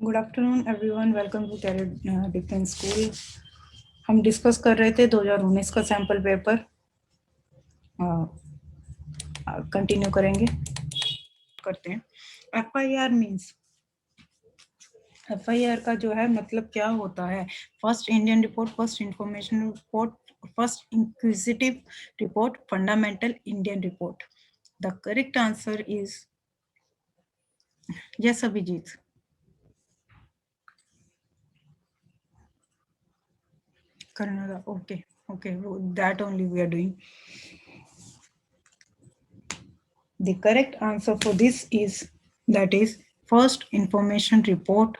Good afternoon everyone, welcome to career defence school. हम discuss कर रहे थे 2019 का सैंपल पेपर, कंटिन्यू करेंगे। करते हैं। FIR मींस, FIR का जो है मतलब क्या होता है? First Indian report, first information report, first inquisitive report, fundamental Indian report. The correct answer is yes Abhijit. Kannada, okay, that only we are doing. The correct answer for this is, that is, first information report.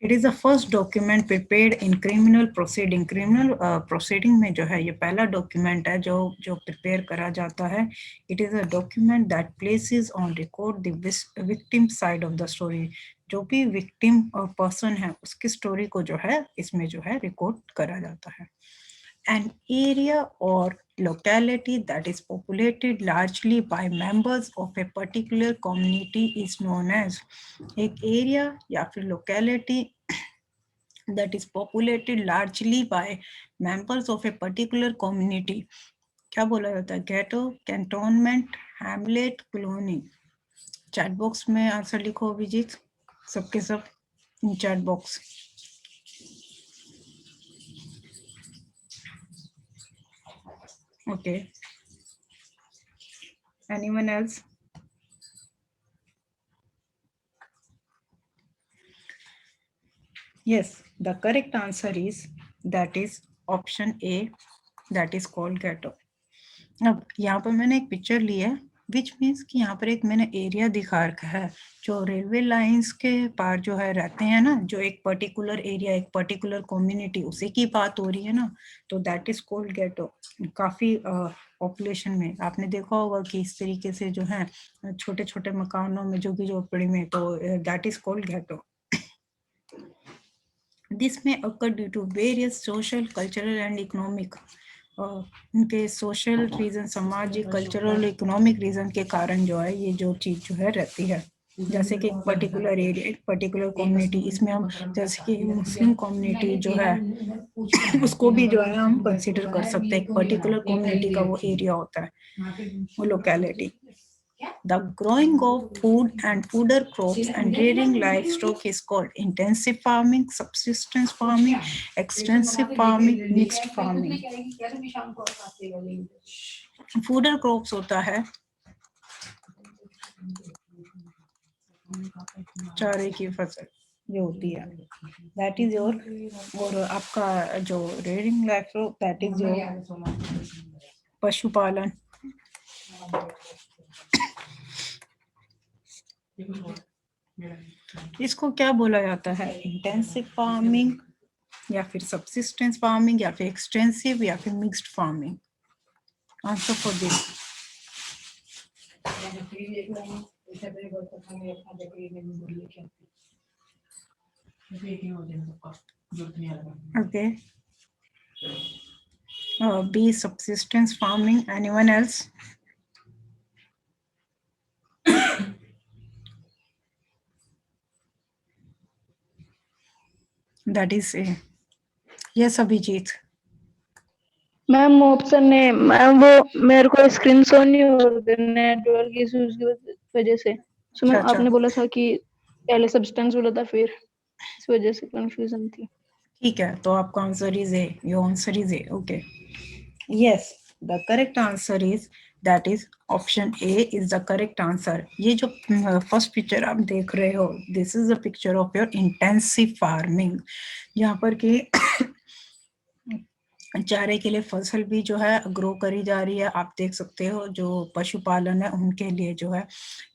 It is the first document prepared in criminal proceeding. Criminal proceeding में जो है ये पहला document है जो prepare करा जाता है. It is a document that places on record the victim side of the story. जो भी victim और person है उसकी story को जो है इसमें जो है record करा जाता है. An area or locality that is populated largely by members of a particular community is known as. एक area या फिर locality that is populated largely by members of a particular community, क्या बोला जाता है? ghetto, cantonment, hamlet, colony. Chat box में answer लिखो अभिजीत, सबके सब इन chat box. Okay. Anyone else? Yes, the correct answer is, that is option A, that is called ghetto. अब यहाँ पर मैंने एक पिक्चर ली है, विच मीन्स कि यहाँ पर एक मैंने एरिया दिखा रखा है जो रेलवे लाइंस के पार जो है रहते हैं ना, जो एक पर्टिकुलर एरिया, एक पर्टिकुलर कम्युनिटी, उसी की बात हो रही है ना, तो दैट इज कॉल्ड गेटो. काफी पॉपुलेशन में आपने देखा होगा कि इस तरीके से जो है छोटे छोटे मकानों में, जो कि झोपड़ी में, तो that is called Geto. This may occur due to various social, cultural and economic उनके सोशल रीजन, सामाजिक, कल्चरल, इकोनॉमिक रीजन के कारण जो है ये जो चीज जो है रहती है. जैसे कि एक पर्टिकुलर एरिया, एक पर्टिकुलर कम्युनिटी, इसमें हम जैसे कि मुस्लिम कम्युनिटी जो है उसको भी जो है हम कंसीडर कर सकते हैं. एक पर्टिकुलर कम्युनिटी का वो एरिया होता है, वो locality. The growing of food and fooder crops and rearing livestock is called intensive farming, subsistence farming, extensive farming, mixed farming. Fooder crops होता है चारे की फसल जो होती है, that is your, और आपका जो rearing livestock, that is your पशुपालन. इसको क्या बोला जाता है? इंटेंसिव फार्मिंग या फिर सब्सिस्टेंस फार्मिंग या फिर एक्सटेंसिव या फिर mixed farming. Answer for this. Okay. B, subsistence farming. Anyone else? That is A. Yes, Abhijit. Ma'am option है मैम, वो मेरे को स्क्रीन शो नहीं हो रहा नेटवर्क इश्यूज की वजह से. सो मैम आपने बोला था कि पहले सब्सटेंस बोला था, फिर इस वजह से कंफ्यूजन थी. ठीक है, तो आपका answer is a. Your answer is a. Okay. Yes, the correct answer is, that is option A is the correct answer. ये जो फर्स्ट पिक्चर आप देख रहे हो, this is the picture of your intensive farming, यहाँ पर कि चारे के लिए फसल भी जो है ग्रो करी जा रही है. आप देख सकते हो जो पशुपालन है उनके लिए जो है.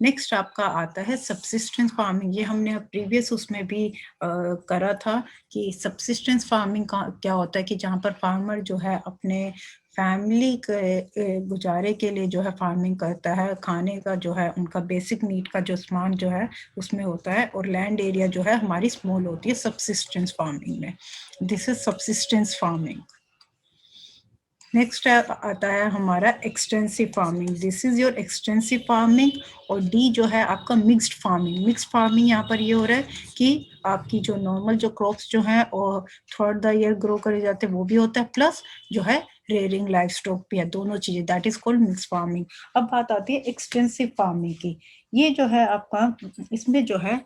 नेक्स्ट आपका आता है सब्सिस्टेंस फार्मिंग. ये हमने प्रीवियस उसमें भी करा था कि सब्सिस्टेंस फार्मिंग का क्या होता है कि जहाँ पर फार्मर जो है अपने फैमिली के गुजारे के लिए जो है फार्मिंग करता है, खाने का जो है उनका बेसिक नीड का जो सामान जो है उसमें होता है, और लैंड एरिया जो है हमारी स्मॉल होती है सबसिस्टेंस फार्मिंग में। This is subsistence farming. Next आता है हमारा extensive farming. This is your extensive farming. और डी जो है आपका मिक्स्ड फार्मिंग। मिक्स्ड फार्मिंग यहाँ पर ये हो रहा है कि आपकी जो नॉर्मल जो क्रॉप्स जो हैं और थ्रू द ईयर ग्रो करे जाते हैं वो भी होता है, प्लस जो है रेयरिंग लाइफ स्टॉक भी है, दोनों चीजें, that is called mixed farming. अब बात आती है एक्सटेंसिव फार्मिंग की। ये जो है आपका, इसमें जो है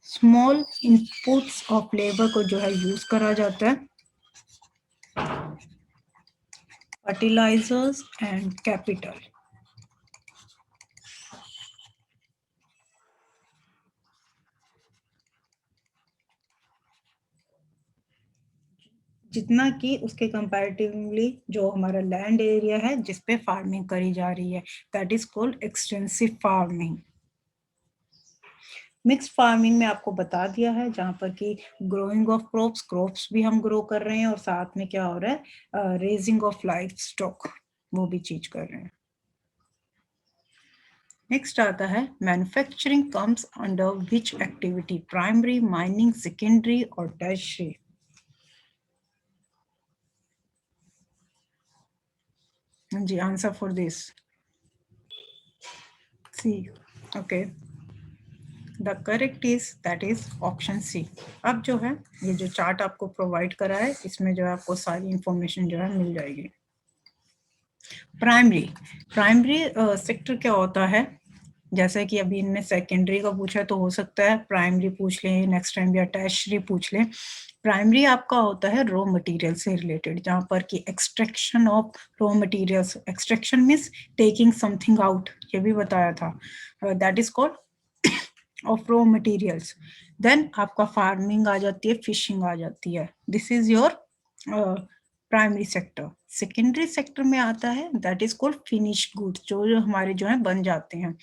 स्मॉल इनपुट्स ऑफ लेबर को जो है यूज करा जाता है, फर्टिलाइजर्स एंड कैपिटल। जितना कि उसके कंपैरेटिवली जो हमारा लैंड एरिया है जिसपे फार्मिंग करी जा रही है, that is called extensive farming. Mix farming में आपको बता दिया है, जहां पर कि ग्रोइंग ऑफ क्रॉप्स, क्रॉप्स भी हम ग्रो कर रहे हैं और साथ में क्या हो रहा है, रेजिंग ऑफ लाइफ स्टॉक, वो भी चीज कर रहे हैं। नेक्स्ट आता है manufacturing comes under which activity, primary, mining, secondary और टर्शियरी। जी, answer for this C. Okay, the correct is that is option C. अब जो है ये जो चार्ट आपको प्रोवाइड करा है इसमें जो है आपको सारी इंफॉर्मेशन जो है मिल जाएगी। प्राइमरी, प्राइमरी सेक्टर क्या होता है, जैसे कि अभी इनने सेकेंडरी का पूछा तो हो सकता है प्राइमरी पूछ लें नेक्स्ट टाइम या टर्शियरी पूछ लें। प्राइमरी आपका होता है रॉ मटेरियल से रिलेटेड, जहाँ पर कि extraction of raw materials, extraction means taking something out, ये भी बताया था, that is called of raw materials. Then आपका फार्मिंग आ जाती है, फिशिंग आ जाती है, this is your primary sector. Secondary sector में आता है that is called finish goods, जो हमारे जो है बन जाते हैं,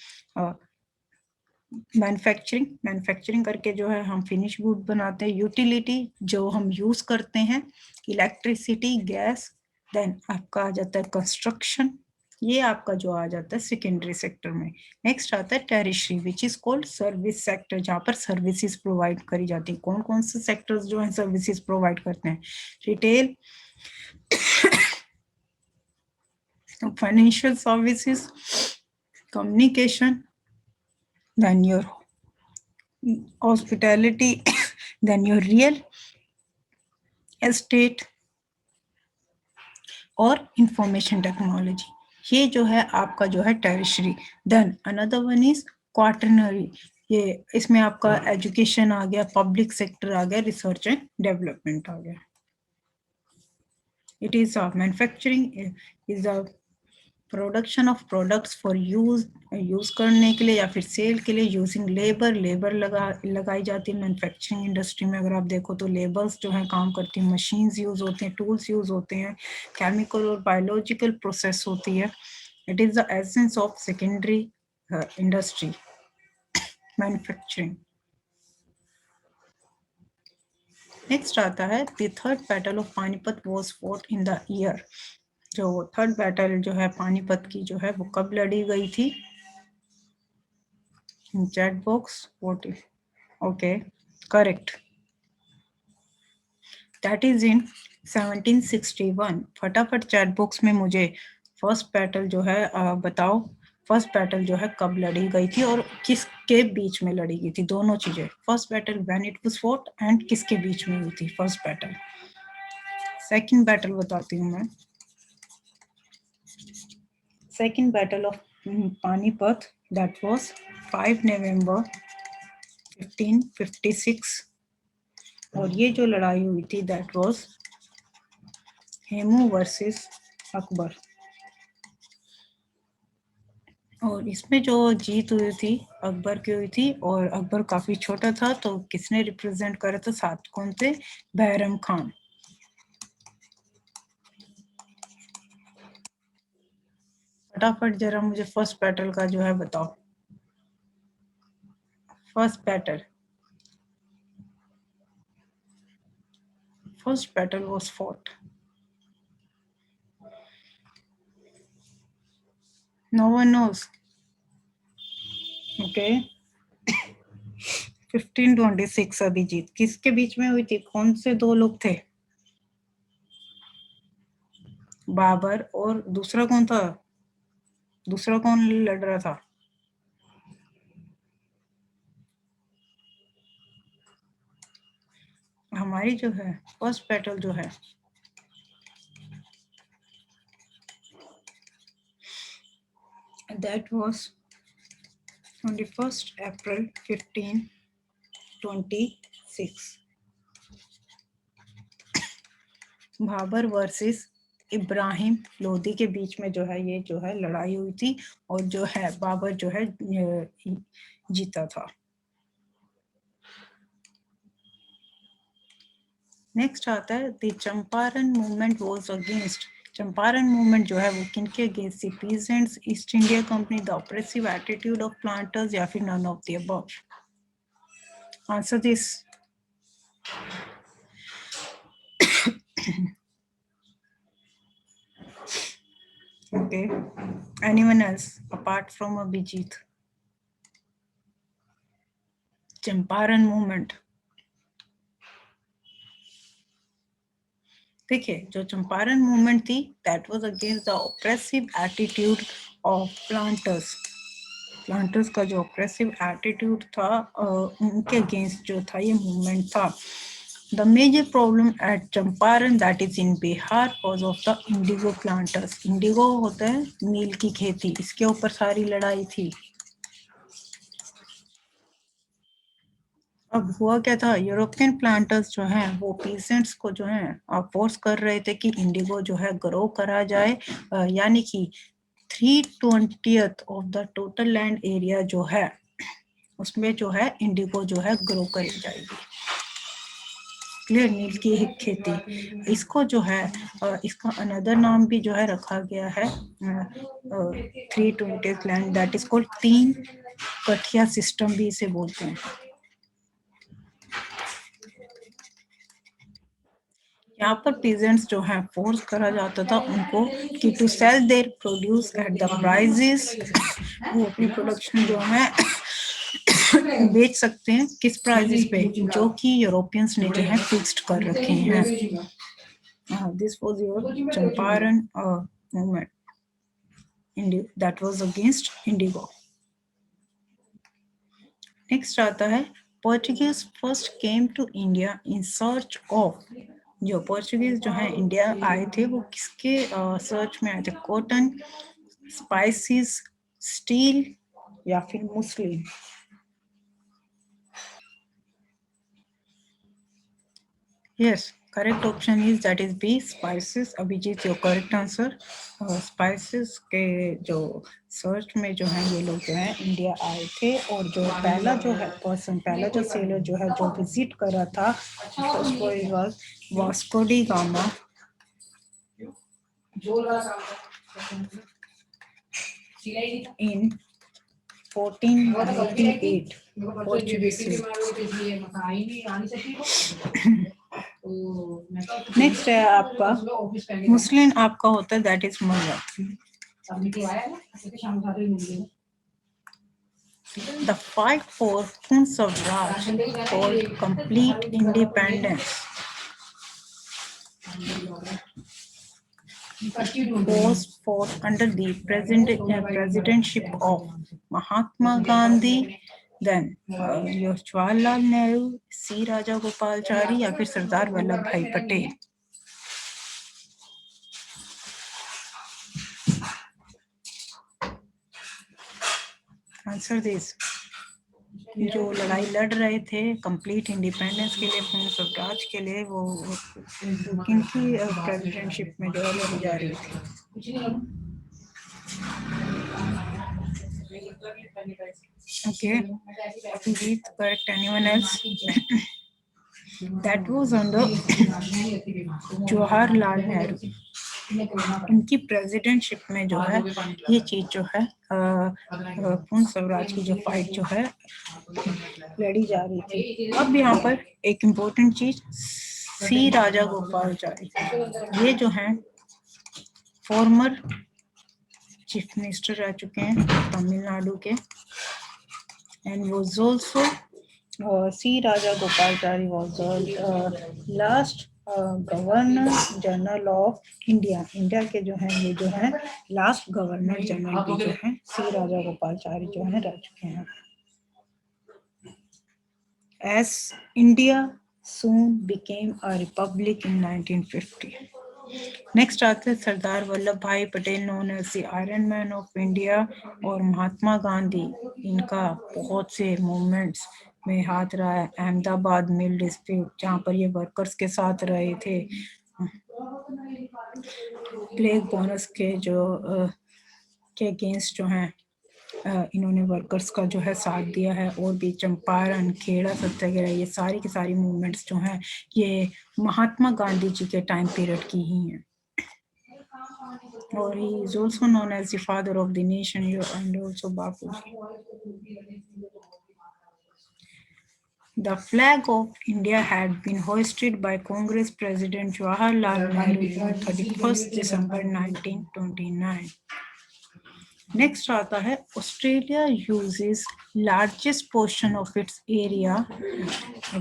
मैन्युफैक्चरिंग करके जो है हम फिनिश गुड बनाते हैं। यूटिलिटी, जो हम यूज करते हैं, इलेक्ट्रिसिटी, गैस। देन आपका आ जाता है कंस्ट्रक्शन, ये आपका जो आ जाता है सेकेंडरी सेक्टर में। नेक्स्ट आता है tertiary which is called service sector, जहाँ पर सर्विसेज प्रोवाइड करी जाती है। कौन कौन से सेक्टर्स जो है सर्विसेज प्रोवाइड करते हैं, retail, financial services, communication, then your hospitality, then your real estate और इंफॉर्मेशन टेक्नोलॉजी, ये जो है आपका जो है tertiary. Then another one is quaternary, ये इसमें आपका एजुकेशन आ गया, पब्लिक सेक्टर आ गया, रिसर्च एंड डेवलपमेंट आ गया। It is manufacturing is a production of products for use करने के लिए या फिर सेल के लिए, यूजिंग लेबर लगाई जाती है मैन्युफैक्चरिंग इंडस्ट्री में। अगर आप देखो तो लेबर्स जो है काम करती हैं, मशीन्स यूज होते हैं, टूल्स यूज होते हैं, केमिकल और बायोलॉजिकल प्रोसेस होती है। It is the essence of secondary industry manufacturing. Next आता है the third battle of Panipat was fought in the year, जो थर्ड बैटल जो है पानीपत की जो है वो कब लड़ी गई थी, chat box what is, okay correct, that is इन 1761। फटाफट चैट बॉक्स में मुझे फर्स्ट बैटल जो है बताओ, फर्स्ट बैटल जो है कब लड़ी गई थी और किसके बीच में लड़ी गई थी, दोनों चीजें, first battle when it was fought and किसके बीच में हुई थी फर्स्ट बैटल। सेकंड बैटल बताती हूँ मैं, second battle of Panipat that was 5 नवंबर 1556, और ये जो लड़ाई हुई थी that was Hemu versus Akbar. और इसमें जो जीत हुई थी अकबर की हुई थी, और अकबर काफी छोटा था, तो किसने रिप्रेजेंट करा था, साथ कौन थे, बैरम खान। फटाफट जरा मुझे फर्स्ट बैटल का जो है बताओ, first battle first battle was fought? No one knows. Okay. 1526 Abhijit किसके बीच में हुई थी? कौन से दो लोग थे? बाबर और दूसरा कौन था? दूसरा कौन लड़ रहा था? हमारी जो है फर्स्ट बैटल जो है that was 21st April 1526 Babar versus Ibrahim Lodi के बीच में जो है ये जो है लड़ाई हुई थी और जो है बाबर जो है जीता था। नेक्स्ट आता है the Champaran movement was against. Champaran movement जो है वो किनके अगेंस्ट थी? Peasants, East India Company, the oppressive attitude of planters या फिर none of the above? Answer this. Okay, anyone else apart from Abhijit? Champaran movement देखिए जो चंपारण मूवमेंट थी that was against the oppressive attitude of planters. Planters का जो oppressive attitude था उनके against जो था ये मूवमेंट था। The major problem at Champaran that is in Bihar was of the indigo planters. Indigo होता है नील की खेती, इसके ऊपर सारी लड़ाई थी। अब हुआ क्या था? यूरोपियन प्लांटर्स जो हैं वो पीसेंट्स को जो है फोर्स कर रहे थे कि इंडिगो जो है ग्रो करा जाए, यानी कि 3/20 of the total land area जो है उसमें जो है इंडिगो जो है ग्रो करी जाएगी। क्लियर? नील की खेती, इसको जो है इसका अनदर नाम भी जो है रखा गया है 3/20 land, that is called 3 kathia system भी इसे बोलते हैं। यहाँ पर पीजेंट्स जो है फोर्स करा जाता था उनको कि to sell their produce at the prices, वो अपनी प्रोडक्शन जो है बेच सकते हैं किस प्राइजेस पे? जो कि यूरोपियंस ने जो है फिक्स्ड कर रखे हैं। This was your Champaran movement that was against indigo. Next आता है Portuguese first came to India in search of. जो पोर्चुगीज जो है इंडिया आए थे वो किसके सर्च में आए थे? कॉटन, स्पाइसेस, स्टील या फिर मुस्लिम? Yes, correct option is that is B, spices. Abhijit your correct answer. Spices के जो सर्च में जो है ये लोग जो है इंडिया आए थे और जो पहला जो है पर्सन, पहला जो सेलर जो है जो विजिट करा था first was Vasco D gamma in 1498 Portuguese से। नेक्स्ट है आपका मुस्लिम, आपका होता है that is Malla. The fight for Pune Swaraj called complete independence was fought under the presidentship of Mahatma Gandhi, then Jawaharlal Nehru, C. Rajagopalachari या फिर सरदार Vallabh Bhai Patel? Answer this. जो लड़ाई लड़ रहे थे कंप्लीट इंडिपेंडेंस के लिए, पूर्ण स्वराज के लिए, वो किनकी प्रेसिडेंटशिप में जो लड़ी जा रही थी? Okay, Abhijit correct, anyone else? That was under Jawaharlal Nehru. इनकी प्रेसिडेंटशिप में जो है ये चीज जो है पूर्ण स्वराज की जो फाइट जो है लड़ी जा रही थी। अब यहाँ पर एक इम्पोर्टेंट चीज सी राजा गोपालचारी, ये जो हैं फॉर्मर चीफ मिनिस्टर रह चुके हैं तमिलनाडु के, and was also C. Raja Gopalachari was last governor general of India. India के जो हैं ये जो है लास्ट गवर्नर जनरल भी जो है C. राजा गोपालचारी जो है रह चुके हैं। As India soon became a republic in 1950. Next आते हैं Sardar Vallabh Bhai Patel, known as the iron man of India, और महात्मा गांधी, इनका बहुत से मूवमेंट्स में हाथ रहा है। अहमदाबाद मिल डिस्प्यूट, जहाँ पर ये वर्कर्स के साथ रहे थे, प्लेग बोनस के जो के अगेंस्ट जो हैं इन्होंने वर्कर्स का जो है साथ दिया है, और भी चंपारण, खेड़ा सत्याग्रह, ये सारी की सारी मूवमेंट्स जो हैं ये महात्मा गांधी जी के टाइम पीरियड की ही हैं। और he is also known as the father of the nation and also Bapuji. The flag of India had been hoisted by Congress President Jawaharlal Nehru on 31st December 1929. Next आता है Australia uses largest portion of its area.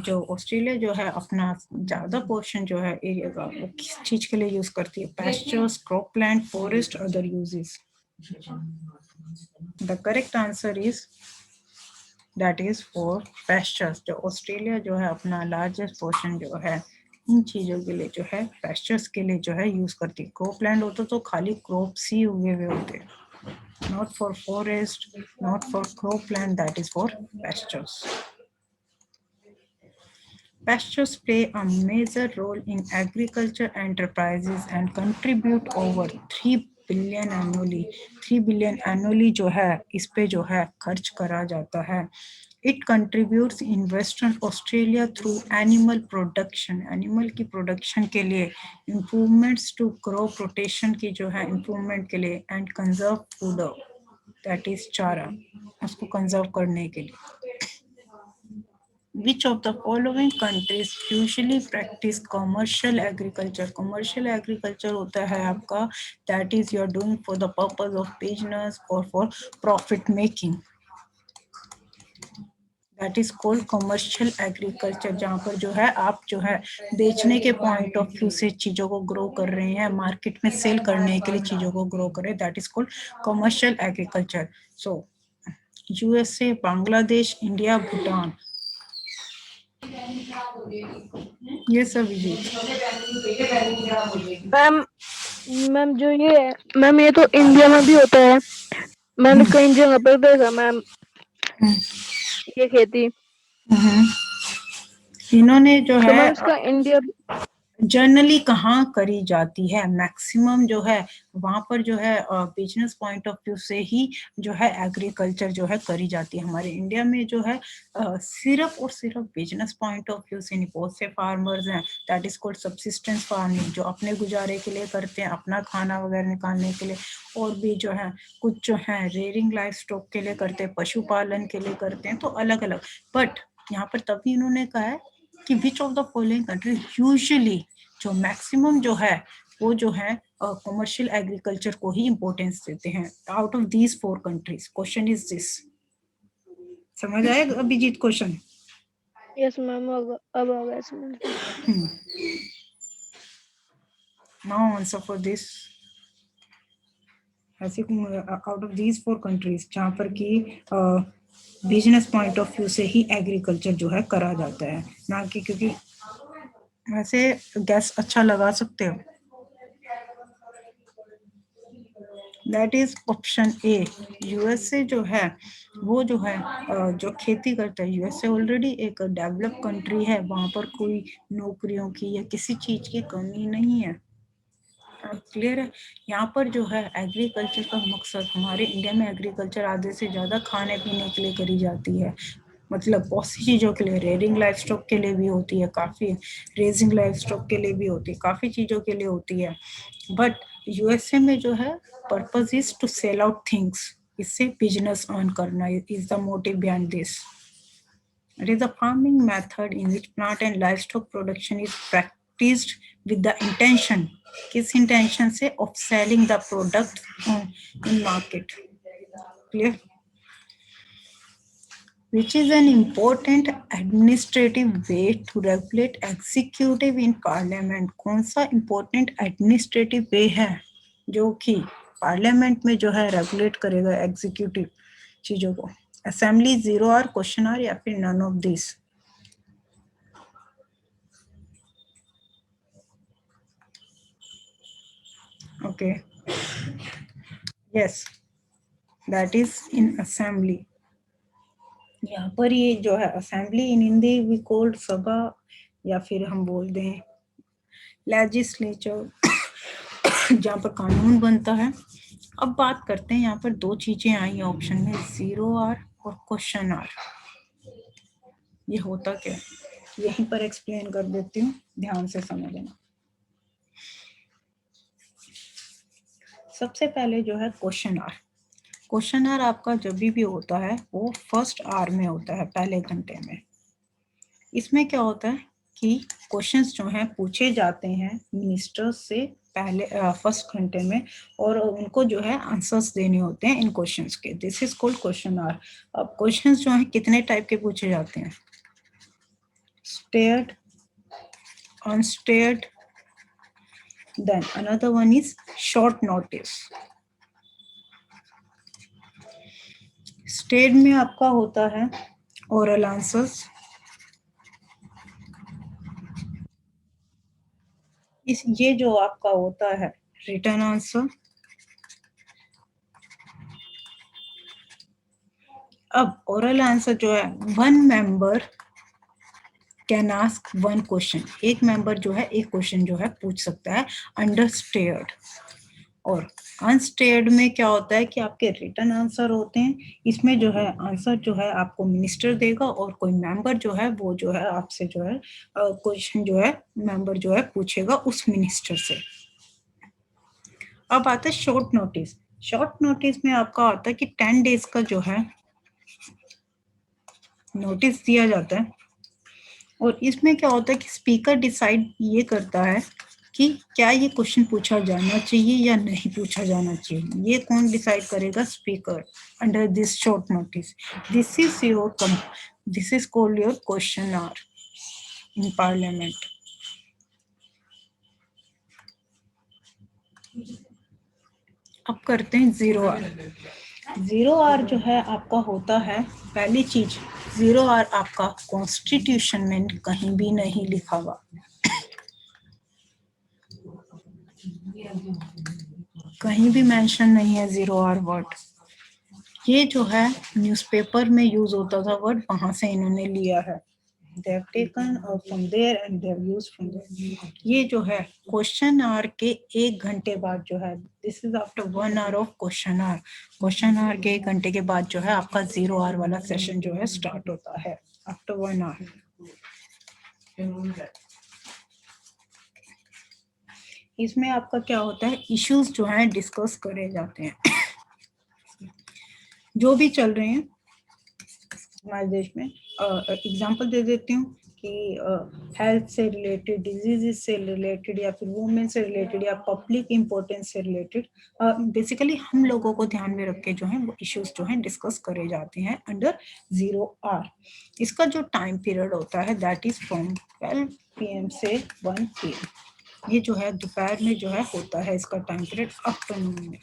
जो Australia जो है अपना ज्यादा portion जो है area का वो किस चीज के लिए यूज करती है? Pastures, cropland, forest, other uses. The correct answer is that is for pastures. जो ऑस्ट्रेलिया जो है अपना लार्जेस्ट पोर्शन जो है इन चीजों के लिए जो है पैस्चर्स के लिए जो है यूज करती है। क्रॉपलैंड होता तो खाली क्रॉप्स ही उगे हुए होते, not for forest, not for cropland, that is for pastures. Pastures play a major role in agriculture enterprises and contribute over 3 billion annually. 3 billion annually जो है इस पे जो है खर्च करा जाता है। It contributes in Western Australia through animal production. Animal की production के लिए, improvements to crop rotation की जो है improvement के लिए, and conserve food, that is चारा, उसको conserve करने के लिए। Which of the following countries usually practice commercial agriculture? Commercial agriculture होता है आपका that is you are doing for the purpose of business or for profit making. That is called commercial agriculture, जहाँ पर जो है आप जो है बेचने के पॉइंट ऑफ व्यू से चीजों को ग्रो कर रहे हैं, मार्केट में सेल करने के लिए चीजों को ग्रो कर रहे हैं, that is called commercial agriculture. So USA, Bangladesh, India, Bhutan, ये सब मैम जो ये है मैम ये तो इंडिया में भी होता है, मैंने कई जगह पर देखा मैम ये खेती। इन्होंने जो तो है मैम इसका इंडिया जनरली कहाँ करी जाती है? मैक्सिमम जो है वहां पर जो है बिजनेस पॉइंट ऑफ व्यू से ही जो है एग्रीकल्चर जो है करी जाती है। हमारे इंडिया में जो है सिर्फ और सिर्फ बिजनेस पॉइंट ऑफ व्यू से नहीं, बहुत से फार्मर्स हैं that is called subsistence farming, जो अपने गुजारे के लिए करते हैं, अपना खाना वगैरह निकालने के लिए, और भी जो है कुछ जो है रेयरिंग लाइफ स्टॉक के लिए करते हैं, पशुपालन के लिए करते हैं, तो अलग अलग। बट यहाँ पर तभी इन्होंने कहा है कि which of the following countries usually, जो मैक्सिमम जो है वो जो है कमर्शियल एग्रीकल्चर को ही इंपॉर्टेंस देते हैं out of these 4 countries. Question is this, समझ आया अभिजीत क्वेश्चन? यस मैम अब आ गया समझ। Now answer for this. ऐसे आउट ऑफ दीज 4 कंट्रीज जहाँ पर कि बिजनेस पॉइंट ऑफ व्यू से ही एग्रीकल्चर जो है करा जाता है, ना कि क्योंकि वैसे गैस अच्छा लगा सकते हो। That is option A. USA जो है वो जो है जो खेती करता है, यूएसए ऑलरेडी एक डेवलप कंट्री है, वहां पर कोई नौकरियों की या किसी चीज की कमी नहीं है। क्लियर है? यहाँ पर जो है एग्रीकल्चर का मकसद, हमारे इंडिया में एग्रीकल्चर आधे से ज्यादा खाने पीने के लिए करी जाती है, मतलब बहुत सी चीजों के लिए, रेयरिंग लाइफ स्टॉक के लिए भी होती है, काफी रेजिंग लाइफ स्टॉक के लिए भी होती है, काफी चीजों के लिए होती है। बट यूएसए में जो है purpose is to sell out things, इससे बिजनेस अर्न करना is the motive behind this. It is a farming method in which plant and livestock production is practiced with the intention, किस intention से, of selling the product in market. Clear? Which is an important administrative way to regulate executive in parliament. कौन सा important administrative way है जो कि parliament में जो है रेगुलेट करेगा एग्जीक्यूटिव चीजों को? Assembly, zero hour, question hour, या फिर none of this? Okay, yes, that is in assembly. यहाँ पर ये जो है assembly in Hindi we called sabha, या फिर हम बोल दें लेजिस्लेचर, जहाँ पर कानून बनता है. अब बात करते हैं, यहाँ पर दो चीजें आई ऑप्शन में, जीरो आर और क्वेश्चन आर. ये होता क्या है यहीं पर एक्सप्लेन कर देती हूँ, ध्यान से समझना. सबसे पहले जो है क्वेश्चन आर. क्वेश्चन आर आपका जब भी होता है वो फर्स्ट आवर में होता है, पहले घंटे में. इसमें क्या होता है कि क्वेश्चंस जो हैं पूछे जाते हैं मिनिस्टर्स से पहले फर्स्ट घंटे में, और उनको जो है आंसर्स देने होते हैं इन क्वेश्चंस के. This is called question hour. अब क्वेश्चंस जो हैं कितने टाइप के पूछे जाते हैं? Starred, unstarred, then another one is short notice. Starred में आपका होता है ओरल आंसर्स. ये जो आपका होता है रिटर्न आंसर. अब ओरल आंसर जो है, one member can ask one question. एक मेंबर जो है एक क्वेश्चन जो है पूछ सकता है अंडर स्टेयर्ड. और अनस्टेयर्ड में क्या होता है कि आपके रिटर्न आंसर होते हैं. इसमें जो है आंसर जो है आपको मिनिस्टर देगा, और कोई मेंबर जो है वो जो है आपसे जो है क्वेश्चन जो है मेंबर जो है पूछेगा उस मिनिस्टर से. अब आता है शॉर्ट नोटिस. शॉर्ट नोटिस में आपका आता है कि 10 डेज का जो है नोटिस दिया जाता है. और इसमें क्या होता है कि स्पीकर डिसाइड ये करता है कि क्या ये क्वेश्चन पूछा जाना चाहिए या नहीं पूछा जाना चाहिए. ये कौन डिसाइड करेगा? Speaker. Under this short notice, this is called your question hour in parliament. अब करते हैं जीरो आवर. जीरो आवर जो है आपका होता है, पहली चीज, जीरो आवर आपका कॉन्स्टिट्यूशन में कहीं भी नहीं लिखा हुआ. कहीं भी मेंशन नहीं है जीरो आवर वर्ड. ये जो है न्यूज़पेपर में यूज होता था वर्ड, वहां से इन्होंने लिया है. they have taken from there and they have used from there. ये जो है क्वेश्चन आवर के 1 घंटे बाद जो है, this is after 1 hour of question hour. Question hour के 1 घंटे के बाद जो है आपका जीरो आवर वाला सेशन जो है स्टार्ट होता है आफ्टर 1 hour. इसमें आपका क्या होता है, इश्यूज जो हैं डिस्कस करे जाते हैं जो भी चल रहे हैं हमारे देश में. एग्जांपल दे देती हूँ कि हेल्थ से रिलेटेड, डिजीजेस से रिलेटेड, या फिर वुमेन से रिलेटेड, या पब्लिक इम्पोर्टेंस से रिलेटेड. बेसिकली हम लोगों को ध्यान में रख के जो है वो इश्यूज जो है डिस्कस करे जाते हैं अंडर जीरो आवर. इसका जो टाइम पीरियड होता है दैट इज फ्रॉम 12 PM से 1 PM. ये जो है दोपहर में जो है होता है इसका टाइम पीरियड, आफ्टरनून में.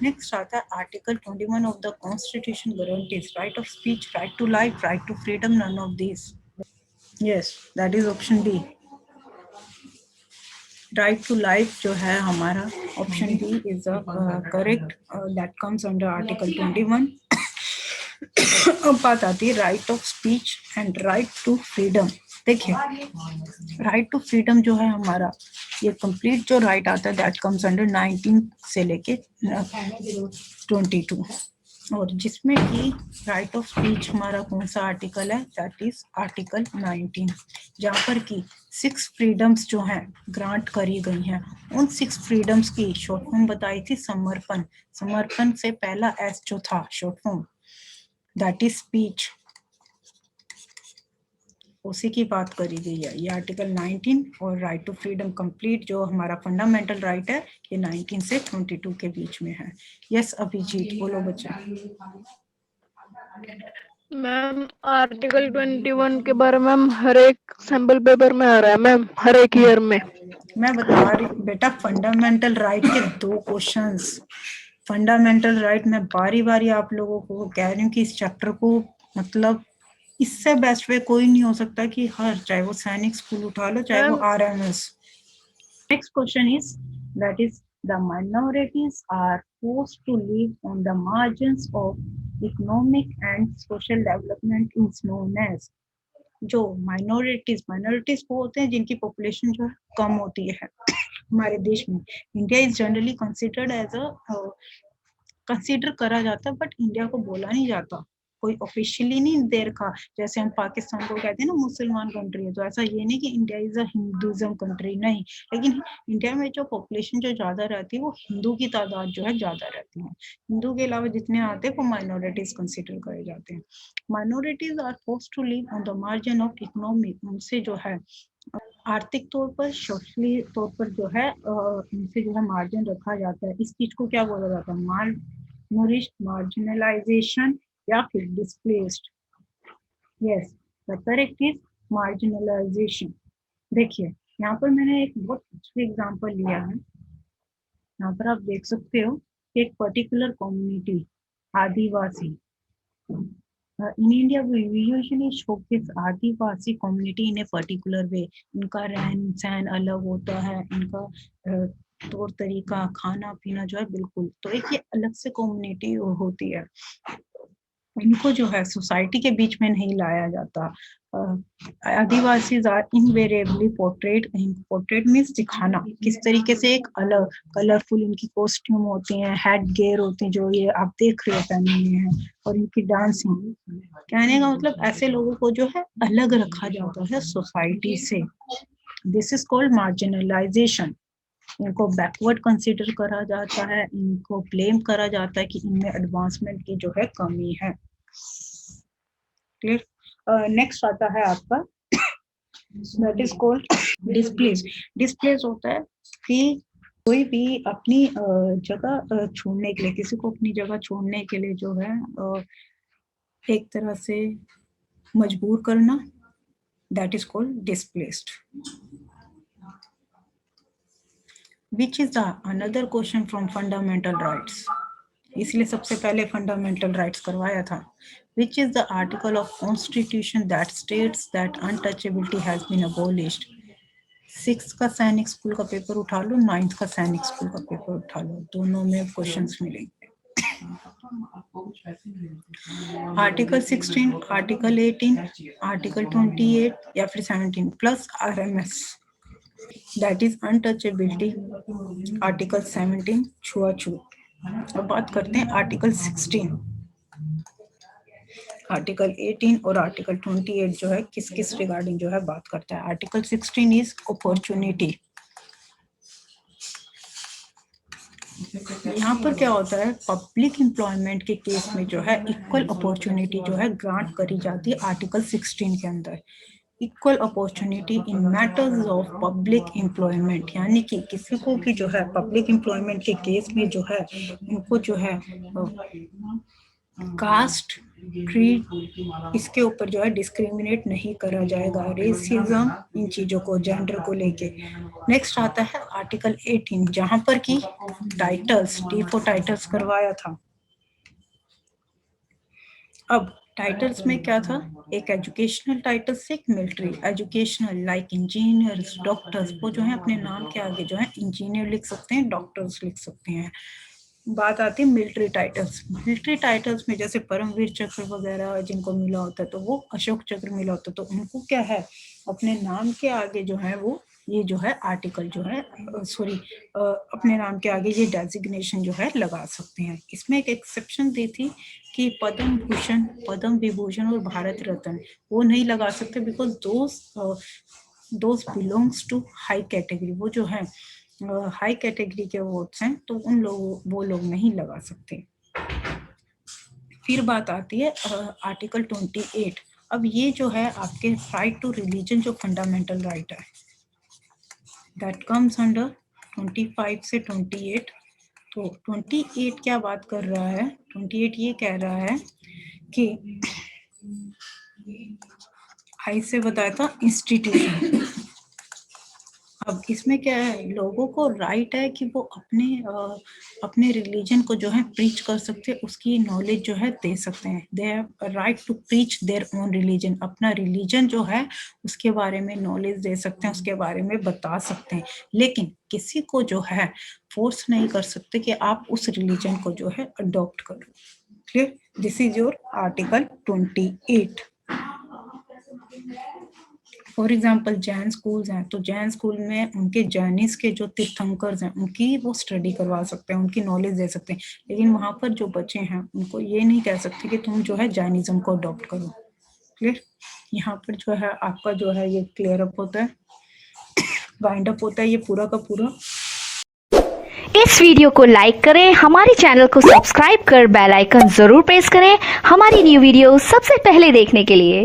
नेक्स्ट आता है article 21 of the constitution guarantees right of speech, right to life, right to freedom, none of this. Yes, that is option D. Right to life जो है हमारा option B is correct, that comes under article 21. अब बात आती है right of speech and right to freedom. देखिए, right to freedom जो है हमारा, ये कंप्लीट जो राइट आता है दैट कम्स अंडर 19 से लेके 22. और जिसमें कि राइट ऑफ स्पीच हमारा कौन सा आर्टिकल है, दैट इज आर्टिकल 19, जहाँ पर की 6 फ्रीडम्स जो हैं ग्रांट करी गई हैं. उन 6 फ्रीडम्स की शॉर्ट फॉर्म बताई थी समर्पण. समर्पण से पहला एस जो था short form, that is speech. उसी की बात करी गई है। ये आर्टिकल 19 और राइट टू फ्रीडम कंप्लीट जो हमारा फंडामेंटल राइट है, ये 19 से 22 के बीच में है। यस अभिजीत, बोलो बच्चा। मैम आर्टिकल 21 के बारे में मैम हर एक सैम्पल पेपर में आ रहा है मैम, हर एक ईयर में। मैं बता रही बेटा, फंडामेंटल राइट के 2 क्वेश्चंस। फंडामेंटल राइट में बारी बारी आप लोगों को कह रही हूँ कि इस चैप्टर को, मतलब इससे बेस्ट वे कोई नहीं हो सकता कि हर, चाहे वो सैनिक स्कूल उठा लो, चाहे वो RMS। Next question is that is the minorities are forced to live on the margins of economic and social development is known as. जो माइनॉरिटीज वो होते हैं जिनकी पॉपुलेशन जो है कम होती है हमारे देश में। India is generally considered as consider करा जाता है, बट इंडिया को बोला नहीं जाता, कोई ऑफिशियली नहीं दे रखा। जैसे हम पाकिस्तान को कहते हैं ना मुसलमान कंट्री है, तो ऐसा ये नहीं कि India is a Hinduism country, नहीं। लेकिन इंडिया में जो पॉपुलेशन जो ज्यादा रहती है वो हिंदू की तादाद जो है ज्यादा रहती है। हिंदू के अलावा जितने आते हैं वो माइनॉरिटीज कंसिडर करे जाते हैं। Minorities are forced to live on the margin of economy. उनसे जो है आर्थिक तौर पर, सोशली तौर पर जो है इनसे जो है मार्जिन रखा जाता है। इस चीज को क्या बोला जाता है? मार्जिनलाइजेशन या फिर displaced. Yes, the correct is marginalisation. देखिए यहाँ पर मैंने एक बहुत अच्छा एग्जांपल लिया है। यहाँ पर आप देख सकते हो एक particular community, Adivasi. In India, we usually showcase Adivasi community in a particular way. इनका रहन सहन अलग होता है, इनका तौर तरीका, खाना पीना जो है बिल्कुल, तो एक ये अलग से कम्युनिटी होती है। इनको जो है सोसाइटी के बीच में नहीं लाया जाता। आदिवासी आर इनवेरिएबली पोर्ट्रेट मीन्स दिखाना, किस तरीके से एक अलग कलरफुल इनकी कॉस्ट्यूम होती हैं, हेड गेयर होती हैं जो ये आप देख रहे हो पहने हुए हैं, और इनकी डांसिंग। कहने का मतलब ऐसे लोगों को जो है अलग रखा जाता है सोसाइटी से। This is called marginalisation. इनको बैकवर्ड कंसीडर करा जाता है, इनको ब्लेम करा जाता है कि इनमें एडवांसमेंट की जो है कमी है। क्लियर। नेक्स्ट आता है आपका, that is called displace. Displace होता है कि कोई भी अपनी जगह छोड़ने के लिए, किसी को अपनी जगह छोड़ने के लिए जो है एक तरह से मजबूर करना, that is called displaced. Which is the another question from fundamental rights? इसलिए सबसे पहले फंडामेंटल राइट्स करवाया था। Which is the article of constitution that states that untouchability has been abolished? 6th का सैनिक स्कूल का पेपर उठा लो, 9th का सैनिक स्कूल का पेपर उठा लो, दोनों में क्वेश्चंस मिलेंगे। आर्टिकल 16, आर्टिकल 18, आर्टिकल 28 या फिर 17 plus RMS, that is untouchability. Article 17 छुआछूत। अब बात करते हैं आर्टिकल 16, आर्टिकल 18 और आर्टिकल 28 जो है किस किस रिगार्डिंग जो है बात करता है। Article 16 is opportunity. यहाँ पर क्या होता है, पब्लिक एम्प्लॉयमेंट के केस में जो है इक्वल अपॉर्चुनिटी जो है ग्रांट करी जाती है आर्टिकल 16 के अंदर। Equal opportunity in matters of public employment, यानी कि किसी को भी जो है पब्लिक एम्प्लॉयमेंट के केस में जो है इनको जो है कास्ट, क्रीड, इसके ऊपर जो है डिस्क्रिमिनेट नहीं करा जाएगा, रेसिज्म, इन चीजों को, जेंडर को लेके। नेक्स्ट आता है आर्टिकल 18, जहां पर की टाइटल्स, D4 टाइटल्स करवाया था। अब टाइटल्स में क्या था, एक एजुकेशनल टाइटल से एक military. Educational like engineers, doctors, वो जो है अपने नाम के आगे जो है इंजीनियर लिख सकते हैं, डॉक्टर्स लिख सकते हैं। बात आती है मिलिट्री टाइटल्स। मिलिट्री टाइटल्स में जैसे परमवीर चक्र वगैरह जिनको मिला होता है, तो वो अशोक चक्र मिला होता है, तो उनको क्या है अपने नाम के आगे जो है वो ये जो है आर्टिकल जो है अपने नाम के आगे ये डेजिग्नेशन जो है लगा सकते हैं। इसमें एक एक्सेप्शन दी थी कि पद्म भूषण, पद्म विभूषण और भारत रत्न वो नहीं लगा सकते, because those belongs to high category. वो जो है हाई कैटेगरी के वोट्स हैं, तो वो लोग नहीं लगा सकते। फिर बात आती है आर्टिकल 28, अब ये जो है आपके राइट टू रिलीजन जो फंडामेंटल राइट है, दैट कम्स अंडर 25 से 28। तो 28 क्या बात कर रहा है, 28 ये कह रहा है कि आई से बताया था इंस्टीट्यूशन। अब इसमें क्या है, लोगों को राइट है कि वो अपने रिलीजन को जो है प्रीच कर सकते हैं, उसकी नॉलेज जो है दे सकते हैं। They have right to preach their own religion, अपना रिलीजन जो है उसके बारे में नॉलेज दे सकते हैं, उसके बारे में बता सकते हैं, लेकिन किसी को जो है फोर्स नहीं कर सकते कि आप उस रिलीजन को जो है अडॉप्ट करो। Clear? This is your article 28। For example Jain schools हैं, तो जैन स्कूल में उनके जैनिस के जो तीर्थंकर्स हैं उनकी वो स्टडी करवा सकते हैं, उनकी नॉलेज दे सकते हैं, लेकिन वहां पर जो बच्चे हैं उनको ये नहीं कह सकते कि तुम जो है जैनिज्म को अडॉप्ट करो। क्लियर? यहाँ पर जो है आपका जो है ये क्लियर अप होता है, वाइंड अप होता है ये पूरा का पूरा। इस वीडियो को लाइक करें, हमारे चैनल को सब्सक्राइब कर बेल आइकन जरूर प्रेस करें हमारी न्यू वीडियो सबसे पहले देखने के लिए।